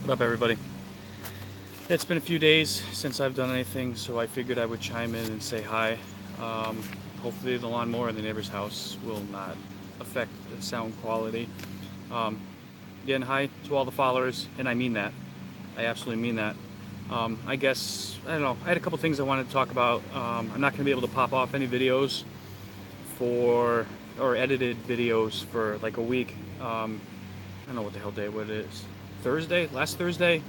What up, everybody? It's been a few days since I've done anything, so I figured I would chime in and say hi. Um, Hopefully, the lawnmower in the neighbor's house will not affect the sound quality. Um, Again, hi to all the followers, and I mean that. I absolutely mean that. I guess, I don't know, I had a couple things I wanted to talk about. I'm not going to be able to pop off any videos for, or edited videos for like a week. I don't know what the hell day it is. Thursday, last Thursday,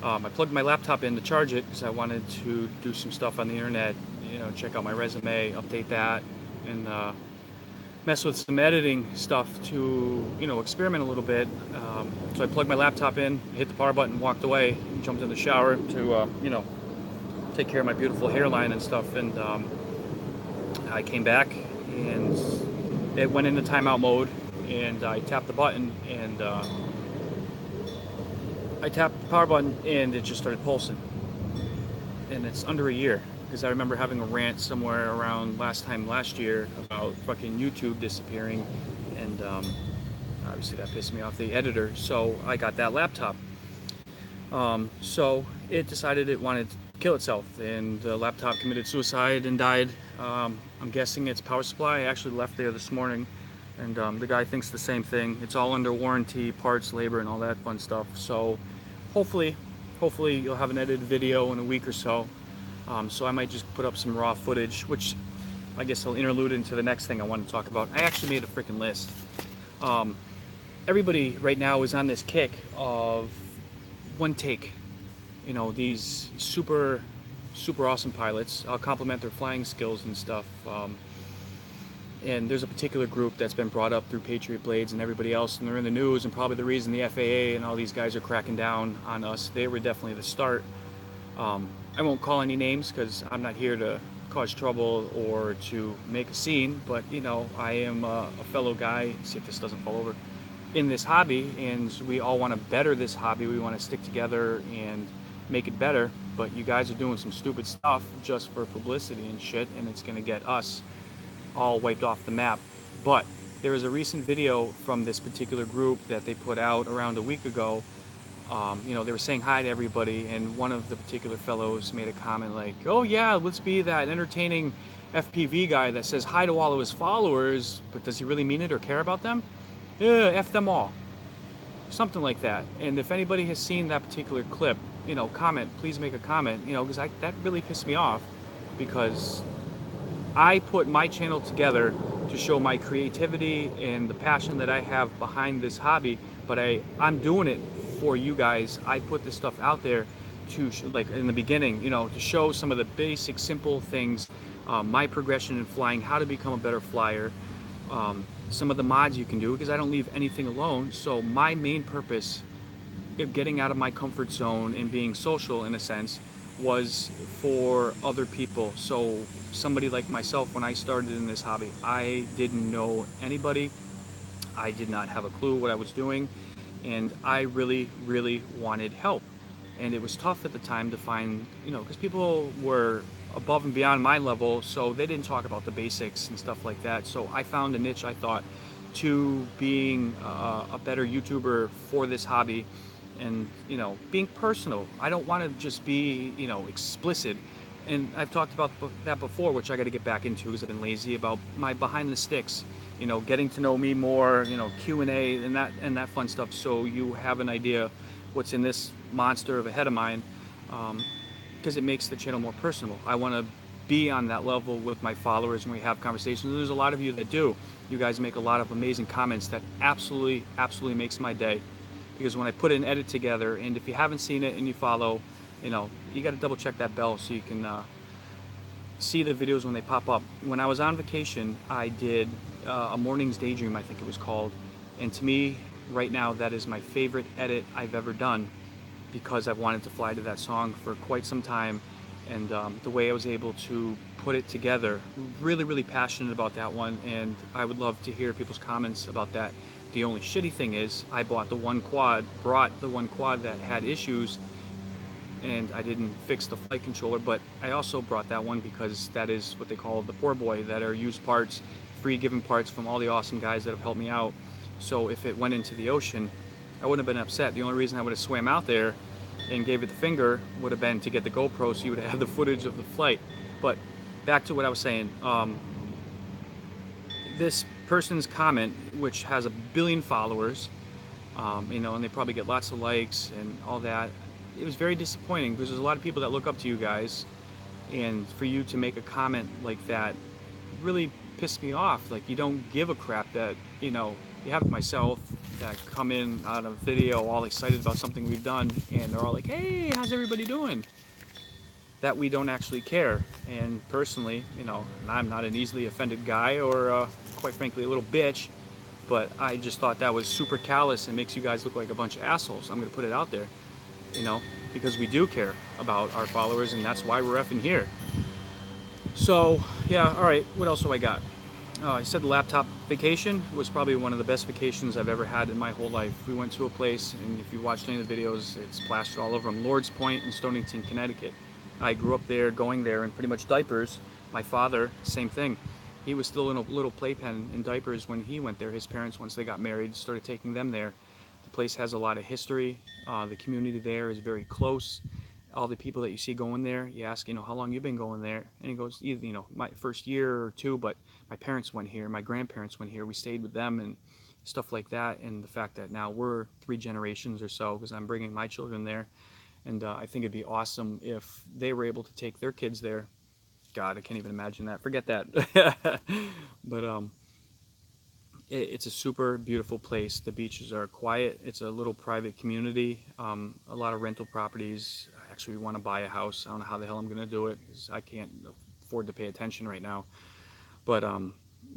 I plugged my laptop in to charge it because I wanted to do some stuff on the internet, check out my resume, update that, and mess with some editing stuff to, experiment a little bit. So I plugged my laptop in, hit the power button, walked away, jumped in the shower to, take care of my beautiful hairline and stuff. And I came back and it went into timeout mode, and I tapped the button and I tapped the power button and it just started pulsing. And it's under a year because I remember having a rant somewhere around last year about fucking YouTube disappearing, and obviously that pissed me off the editor. So I got that laptop. So it decided it wanted to kill itself, and the laptop committed suicide and died. I'm guessing it's power supply. I actually left there this morning, and the guy thinks the same thing. It's all under warranty, parts, labor, and all that fun stuff. So hopefully, hopefully you'll have an edited video in a week or so. So I might just put up some raw footage, which I guess I'll interlude into the next thing I want to talk about. I actually made a freaking list. Everybody right now is on this kick of one take. These super awesome pilots. I'll compliment their flying skills and stuff. And there's a particular group that's been brought up through Patriot Blades and everybody else, and they're in the news, and probably the reason the FAA and all these guys are cracking down on us. They were definitely the start. I won't call any names because I'm not here to cause trouble or to make a scene, but I am a fellow guy, see if this doesn't fall over, in this hobby, and we all want to better this hobby. We want to stick together and make it better, but you guys are doing some stupid stuff just for publicity and shit, and it's going to get us all wiped off the map. But there was a recent video from this particular group that they put out around a week ago. They were saying hi to everybody, and one of the particular fellows made a comment like, "Oh yeah, let's be that entertaining FPV guy that says hi to all of his followers, but does he really mean it or care about them? Yeah, F them all." Something like that. And if anybody has seen that particular clip, comment, please make a comment, because that really pissed me off, because I put my channel together to show my creativity and the passion that I have behind this hobby, but I'm doing it for you guys. I put this stuff out there to, like in the beginning, to show some of the basic, simple things, my progression in flying, how to become a better flyer, some of the mods you can do, because I don't leave anything alone. So my main purpose of getting out of my comfort zone and being social, in a sense, was for other people. So somebody like myself, when I started in this hobby, I didn't know anybody. I did not have a clue what I was doing, and I really, really wanted help. And it was tough at the time to find, because people were above and beyond my level, so they didn't talk about the basics and stuff like that. So I found a niche, I thought, to being a better YouTuber for this hobby, and being personal. I don't want to just be explicit, and I've talked about that before, which I got to get back into because I've been lazy, about my behind the sticks, getting to know me more, Q&A and that fun stuff, so you have an idea what's in this monster of a head of mine, because it makes the channel more personal. I want to be on that level with my followers when we have conversations, and there's a lot of you that do. You guys make a lot of amazing comments that absolutely makes my day, because when I put an edit together, and if you haven't seen it and you follow, you got to double check that bell so you can see the videos when they pop up. When I was on vacation, I did a morning's daydream, I think it was called, and to me right now that is my favorite edit I've ever done, because I've wanted to fly to that song for quite some time, and the way I was able to put it together, really passionate about that one, and I would love to hear people's comments about that. The only shitty thing is I brought the one quad that had issues, and I didn't fix the flight controller, but I also brought that one because that is what they call the poor boy, that are used parts, free given parts from all the awesome guys that have helped me out. So if it went into the ocean, I wouldn't have been upset. The only reason I would have swam out there and gave it the finger would have been to get the GoPro so you would have the footage of the flight. But back to what I was saying, this person's comment, which has 1 billion followers, you know, and they probably get lots of likes and all that, it was very disappointing because there's a lot of people that look up to you guys, and for you to make a comment like that really pissed me off. Like, you don't give a crap that, you know, you have myself that come in on a video all excited about something we've done, and they're all like, hey, how's everybody doing? That we don't actually care. And personally, you know, I'm not an easily offended guy, or quite frankly a little bitch, but I just thought that was super callous and makes you guys look like a bunch of assholes. I'm gonna put it out there, you know, because we do care about our followers, and that's why we're effing here. So yeah, all right, what else do I got? I said the laptop vacation was probably one of the best vacations I've ever had in my whole life. We went to a place, and if you watched any of the videos, it's plastered all over them, Lord's Point in Stonington, Connecticut. I grew up there, going there in pretty much diapers. My father, same thing. He was still in a little playpen in diapers when he went there. His parents, once they got married, started taking them there. The place has a lot of history. The community there is very close. All the people that you see going there, you ask, you know, how long you been going there? And he goes, either, you know, my first year or two, but my parents went here, my grandparents went here, we stayed with them and stuff like that. And the fact that now we're 3 generations or so, because I'm bringing my children there. And I think it'd be awesome if they were able to take their kids there. God, I can't even imagine that. Forget that. But it's a super beautiful place. The beaches are quiet. It's a little private community. A lot of rental properties. Actually, we want to buy a house. I don't know how the hell I'm going to do it because I can't afford to pay attention right now. But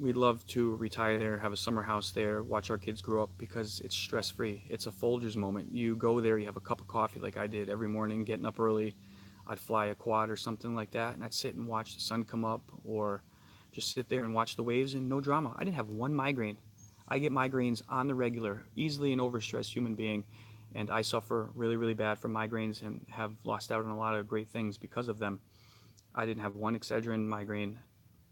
we'd love to retire there, have a summer house there, watch our kids grow up, because it's stress-free. It's a Folgers moment. You go there, you have a cup of coffee like I did every morning, getting up early. I'd fly a quad or something like that, and I'd sit and watch the sun come up, or just sit there and watch the waves, and no drama. I didn't have one migraine. I get migraines on the regular, easily an overstressed human being, and I suffer really, really bad from migraines and have lost out on a lot of great things because of them. I didn't have one Excedrin migraine.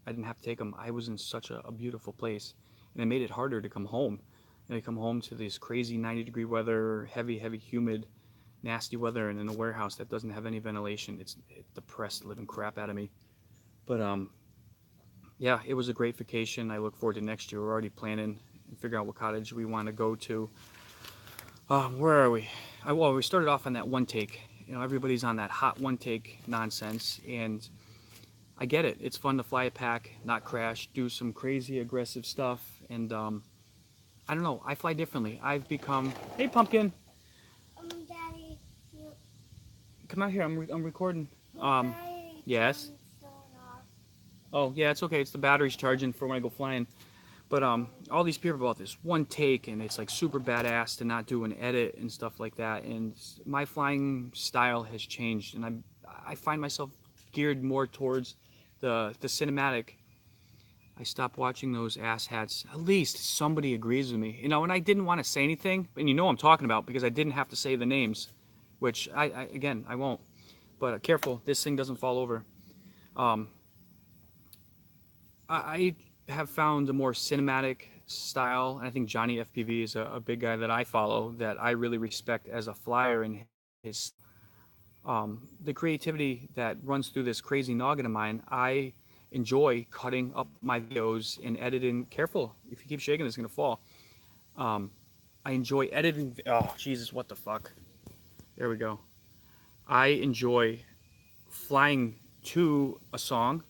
I didn't have to take them. I was in such a beautiful place, and it made it harder to come home. And I come home to this crazy 90-degree weather, heavy, heavy, humid, nasty weather, and in a warehouse that doesn't have any ventilation. It depressed the living crap out of me. But yeah, it was a great vacation. I look forward to next year. We're already planning and figuring out what cottage we want to go to. Where are we? Well, we started off on that one take. You know, everybody's on that hot one take nonsense, and I get it. It's fun to fly a pack, not crash, do some crazy aggressive stuff, and I don't know. I fly differently. I've become. Hey, pumpkin. Daddy, Come out here. I'm recording. Daddy, Yes. off. Oh, yeah. It's okay. It's the battery's charging for when I go flying. But all these people about this one take, and it's like super badass to not do an edit and stuff like that. And my flying style has changed, and I find myself geared more towards the cinematic. I stopped watching those asshats. At least somebody agrees with me, you know. And I didn't want to say anything, and you know what I'm talking about, because I didn't have to say the names, which again I won't. But careful, this thing doesn't fall over. Um, I have found a more cinematic style, and I think Johnny FPV is a big guy that I follow, that I really respect as a flyer, and his the creativity that runs through this crazy noggin of mine. I enjoy cutting up my videos and editing. Careful, if you keep shaking, it's gonna fall. Um, I enjoy editing. Oh Jesus, what the fuck? There we go. I enjoy flying to a song.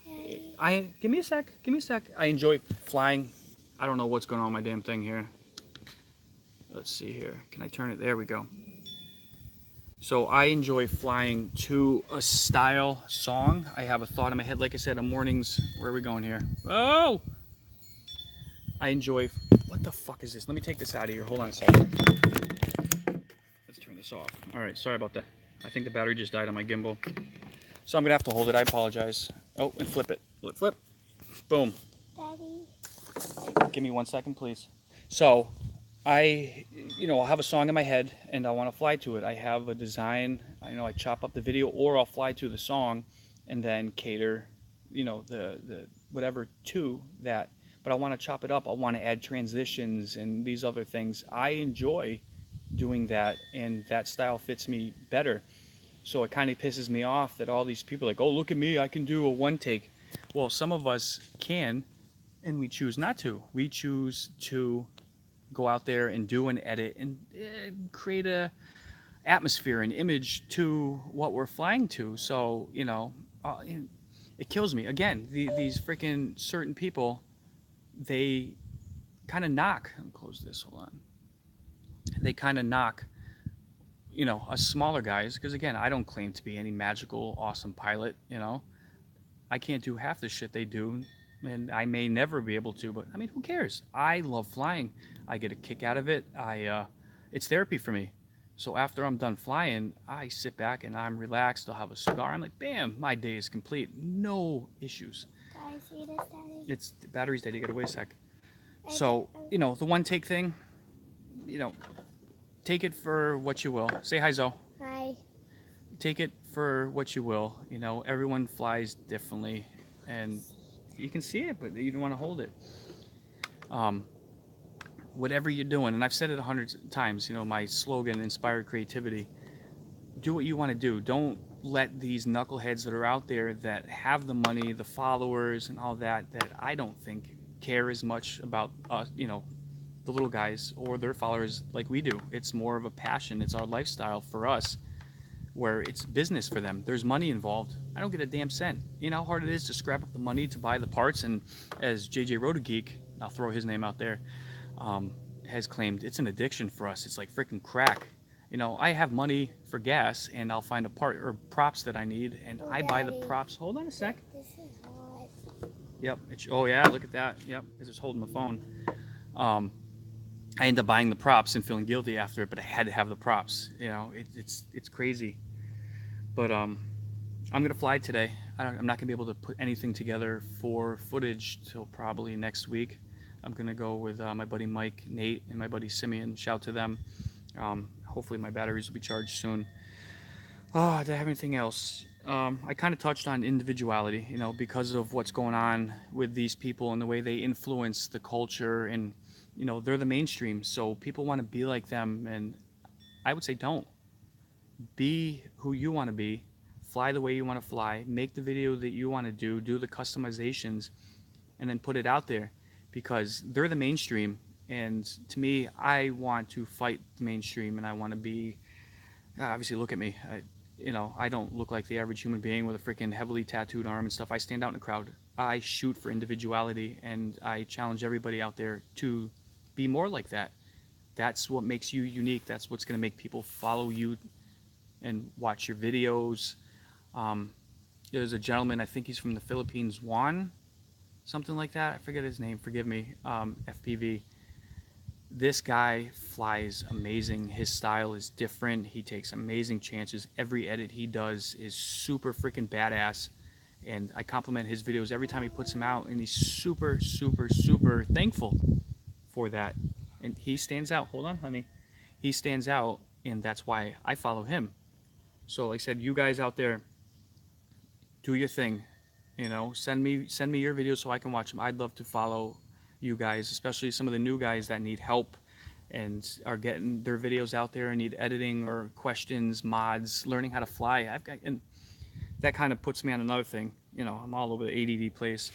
Daddy. Give me a sec. Give me a sec. I enjoy flying. I don't know what's going on with my damn thing here. Let's see here. Can I turn it? There we go. So I enjoy flying to a style song. I have a thought in my head. Like I said, on mornings. Where are we going here? Oh! I enjoy. What the fuck is this? Let me take this out of here. Hold on a second. Let's turn this off. All right. Sorry about that. I think the battery just died on my gimbal. So I'm gonna have to hold it. I apologize. Oh, and flip it. Flip. Boom. Daddy. Give me 1 second, please. So I'll have a song in my head and I want to fly to it. I have a design. I chop up the video, or I'll fly to the song and then cater, the whatever to that. But I want to chop it up. I want to add transitions and these other things. I enjoy doing that, and that style fits me better. So it kind of pisses me off that all these people are like, oh, look at me, I can do a one take. Well, some of us can, and we choose not to. We choose to go out there and do an edit and create a atmosphere and image to what we're flying to. So it kills me. Again, these freaking certain people, they kind of knock. Let me close this. Hold on. They kind of knock, us smaller guys, because again, I don't claim to be any magical, awesome pilot. I can't do half the shit they do, and I may never be able to. But I mean, who cares? I love flying. I get a kick out of it. It's therapy for me. So after I'm done flying, I sit back and I'm relaxed. I'll have a cigar. I'm like, bam, my day is complete. No issues. Can I see this, Daddy? It's the battery's dead. You gotta wait a sec. I, So the one take thing, you know, take it for what you will. Say hi, Zoe. Hi. Take it for what you will. Everyone flies differently, and you can see it, but you don't want to hold it. Um, Whatever you're doing, and I've said it 100 times, my slogan, inspired creativity. Do what you want to do. Don't let these knuckleheads that are out there that have the money, the followers, and all that I don't think care as much about us, the little guys or their followers like we do. It's more of a passion. It's our lifestyle for us, where it's business for them. There's money involved. I don't get a damn cent. You know how hard it is to scrap up the money to buy the parts, and as JJ Rotogeek, I'll throw his name out there, um, has claimed, it's an addiction for us. It's like freaking crack. I have money for gas, and I'll find a part or props that I need, and Oh, I buy the Daddy. props. Hold on a sec. This is hot. Yep. Oh yeah, look at that. Yep. It's just holding my phone. Um, I end up buying the props and feeling guilty after it, but I had to have the props. It's crazy. But I'm gonna fly today. I'm not gonna be able to put anything together for footage till probably next week. I'm gonna go with my buddy Mike, Nate, and my buddy Simeon. Shout to them. Hopefully my batteries will be charged soon. Oh, did I have anything else? I kind of touched on individuality, because of what's going on with these people and the way they influence the culture, and they're the mainstream, so people want to be like them, and I would say don't. Be who you want to be, fly the way you want to fly, make the video that you want to do the customizations, and then put it out there, because they're the mainstream. And to me, I want to fight the mainstream, and I want to be, obviously, look at me. I don't look like the average human being with a freaking heavily tattooed arm and stuff. I stand out in a crowd. I shoot for individuality, and I challenge everybody out there to be more like that. That's what makes you unique. That's what's going to make people follow you and watch your videos. Um, there's a gentleman, I think he's from the Philippines, Juan, something like that. I forget his name, forgive me. FPV. This guy flies amazing. His style is different. He takes amazing chances. Every edit he does is super freaking badass. And I compliment his videos every time he puts them out. And he's super, super, super thankful for that. And he stands out. Hold on, honey. He stands out, and that's why I follow him. So, like I said, you guys out there, do your thing. Send me your videos so I can watch them. I'd love to follow you guys, especially some of the new guys that need help and are getting their videos out there and need editing or questions, mods, learning how to fly. And that kind of puts me on another thing. I'm all over the ADD place.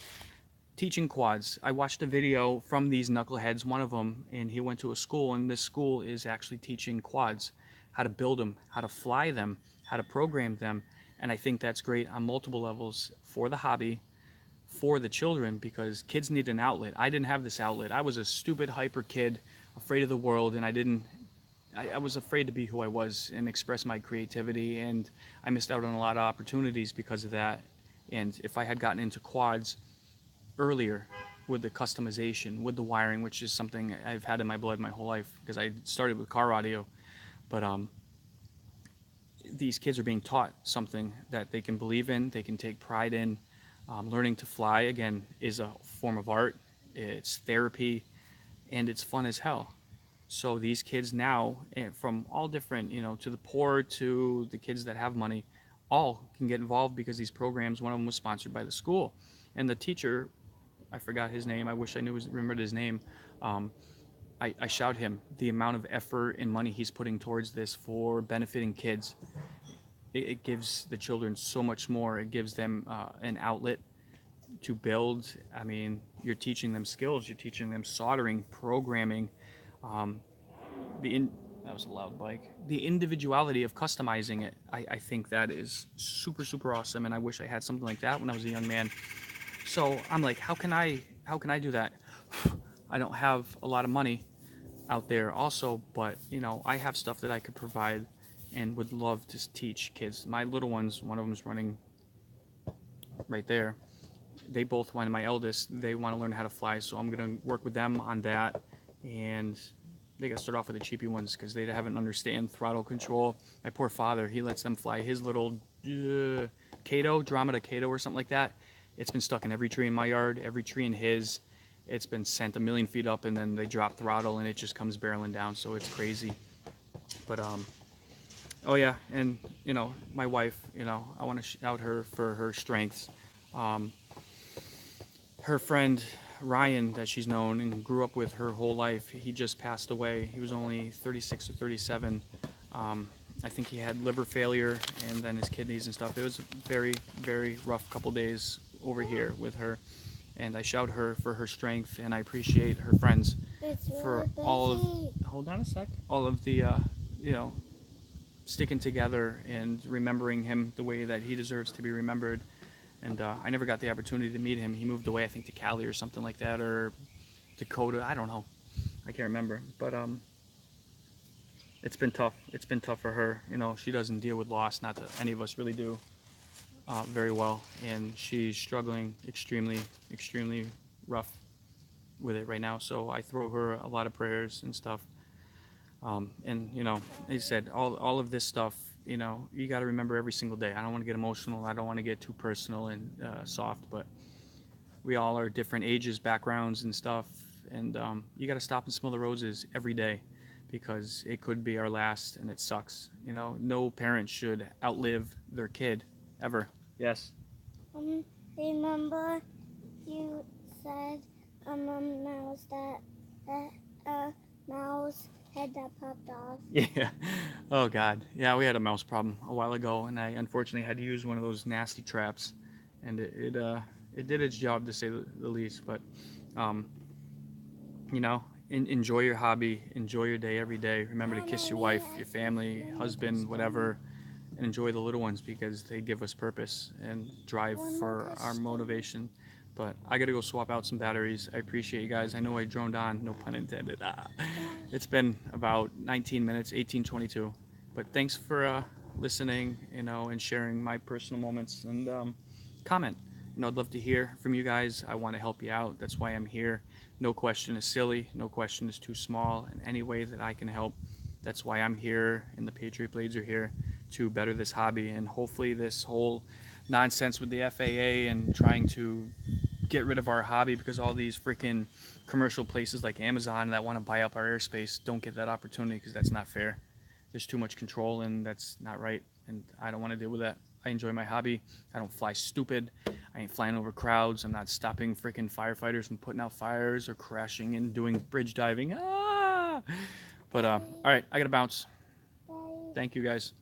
Teaching quads. I watched a video from these knuckleheads, one of them, and he went to a school, and this school is actually teaching quads, how to build them, how to fly them, how to program them. And I think that's great on multiple levels for the hobby, for the children, because kids need an outlet. I didn't have this outlet. I was a stupid hyper kid, afraid of the world, and I was afraid to be who I was and express my creativity, and I missed out on a lot of opportunities because of that. And if I had gotten into quads earlier with the customization, with the wiring, which is something I've had in my blood my whole life because I started with car audio, but these kids are being taught something that they can believe in, they can take pride in. Learning to fly, again, is a form of art, it's therapy, and it's fun as hell. So these kids now, from all different, to the poor to the kids that have money, all can get involved because these programs, one of them was sponsored by the school. And the teacher, I forgot his name, I wish I remembered his name, I showed him the amount of effort and money he's putting towards this for benefiting kids. It gives the children so much more. It gives them an outlet to build. I mean, you're teaching them skills. You're teaching them soldering, programming, um, the in that was a loud bike. The individuality of customizing it. I think that is super awesome, and I wish I had something like that when I was a young man. So I'm like, how can I do that? I don't have a lot of money out there also, but I have stuff that I could provide and would love to teach kids. My little ones, one of them's running right there. They both want, my eldest, they want to learn how to fly, so I'm gonna work with them on that. And they gotta start off with the cheapy ones because they haven't understand throttle control. My poor father, he lets them fly his little Kato, Dramata Kato or something like that. It's been stuck in every tree in my yard, every tree in his. It's been sent a million feet up, and then they drop throttle and it just comes barreling down, so it's crazy. But oh yeah, and my wife, I want to shout her for her strengths. um, her friend Ryan, that she's known and grew up with her whole life, he just passed away. He was only 36 or 37. I think he had liver failure and then his kidneys and stuff. It was a very rough couple days over here with her. And I shout her for her strength, and I appreciate her friends It's for really all of, busy. hold on a sec, all of the, you know, sticking together and remembering him the way that he deserves to be remembered. And I never got the opportunity to meet him. He moved away, I think, to Cali or something like that, or Dakota. I don't know. I can't remember. But it's been tough. It's been tough for her. She doesn't deal with loss. Not that any of us really do very well. And she's struggling extremely rough with it right now. So I throw her a lot of prayers and stuff. And like I said, all of this stuff, you got to remember every single day. I don't want to get emotional. I don't want to get too personal and soft, but we all are different ages, backgrounds, and stuff. And you got to stop and smell the roses every day because it could be our last, and it sucks. No parent should outlive their kid ever. Yes. Um, remember you said a mouse that mouse head that popped off. Yeah. Oh God. Yeah, we had a mouse problem a while ago, and I unfortunately had to use one of those nasty traps, and it did its job to say the least. But um, enjoy your hobby, enjoy your day every day. Remember to kiss your wife, your family, husband, whatever, and enjoy the little ones because they give us purpose and drive for our motivation. But I gotta go swap out some batteries. I appreciate you guys. I know I droned on, no pun intended. It's been about 19 minutes, 18:22. But thanks for listening, and sharing my personal moments and comment. I'd love to hear from you guys. I want to help you out. That's why I'm here. No question is silly. No question is too small. In any way that I can help, that's why I'm here, and the Patriot Blades are here to better this hobby. And hopefully, this whole nonsense with the FAA and trying to get rid of our hobby because all these freaking commercial places like Amazon that want to buy up our airspace don't get that opportunity because that's not fair. There's too much control, and that's not right. And I don't want to deal with that. I enjoy my hobby. I don't fly stupid. I ain't flying over crowds. I'm not stopping freaking firefighters from putting out fires or crashing and doing bridge diving. Ah! But all right, I gotta bounce. Bye. Thank you guys.